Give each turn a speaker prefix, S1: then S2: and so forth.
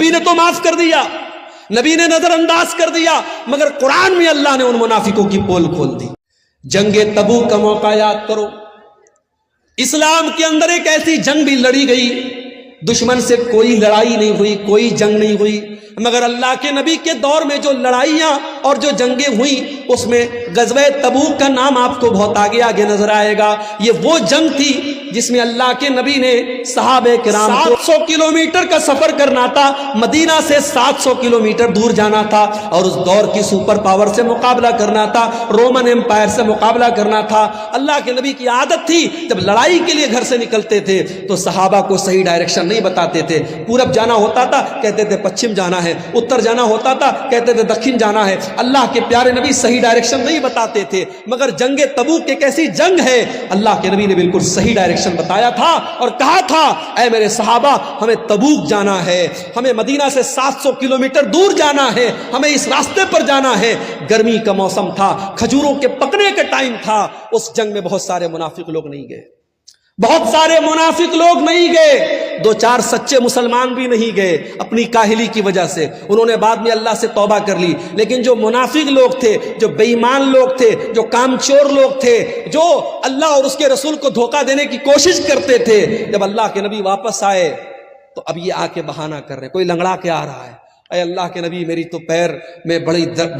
S1: نبی نے تو معاف کر دیا، نبی نے نظر انداز کر دیا، مگر قرآن میں اللہ نے ان منافقوں کی پول کھول دی۔ جنگ تبوک کا موقع یاد کرو، اسلام کے اندر ایک ایسی جنگ بھی لڑی گئی، دشمن سے کوئی لڑائی نہیں ہوئی، کوئی جنگ نہیں ہوئی، مگر اللہ کے نبی کے دور میں جو لڑائیاں اور جو جنگیں ہوئیں اس میں غزوہ تبوک کا نام آپ کو بہت آگے آگے نظر آئے گا۔ یہ وہ جنگ تھی جس میں اللہ کے نبی نے صحابہ کرام 700 کلومیٹر کا سفر کرنا تھا، مدینہ سے 700 کلومیٹر دور جانا تھا، اور اس دور کی سپر پاور سے مقابلہ کرنا تھا، رومن امپائر سے مقابلہ کرنا تھا۔ اللہ کے نبی کی عادت تھی جب لڑائی کے لیے گھر سے نکلتے تھے تو صحابہ کو صحیح ڈائریکشن نہیں بتاتے تھے، پورب جانا ہوتا تھا کہتے تھے پچھم جانا ہے، اتر جانا ہوتا تھا کہتے تھے دکھن جانا ہے۔ اللہ کے پیارے نبی صحیح ڈائریکشن نہیں بتاتے تھے، مگر جنگ تبوک ایک ایسی جنگ ہے اللہ کے نبی نے بالکل صحیح ڈائریکشن بتایا تھا اور کہا تھا اے میرے صحابہ ہمیں تبوک جانا ہے، ہمیں مدینہ سے 700 کلومیٹر دور جانا ہے، ہمیں اس راستے پر جانا ہے۔ گرمی کا موسم تھا، کھجوروں کے پکنے کا ٹائم تھا، اس جنگ میں بہت سارے منافق لوگ نہیں گئے، بہت سارے منافق لوگ نہیں گئے، دو چار سچے مسلمان بھی نہیں گئے اپنی کاہلی کی وجہ سے، انہوں نے بعد میں اللہ سے توبہ کر لی، لیکن جو منافق لوگ تھے، جو بے ایمان لوگ تھے، جو کامچور لوگ تھے، جو اللہ اور اس کے رسول کو دھوکہ دینے کی کوشش کرتے تھے، جب اللہ کے نبی واپس آئے تو اب یہ آ کے بہانہ کر رہے، کوئی لنگڑا کے آ رہا ہے، اے اللہ کے نبی میری تو پیر میں بہت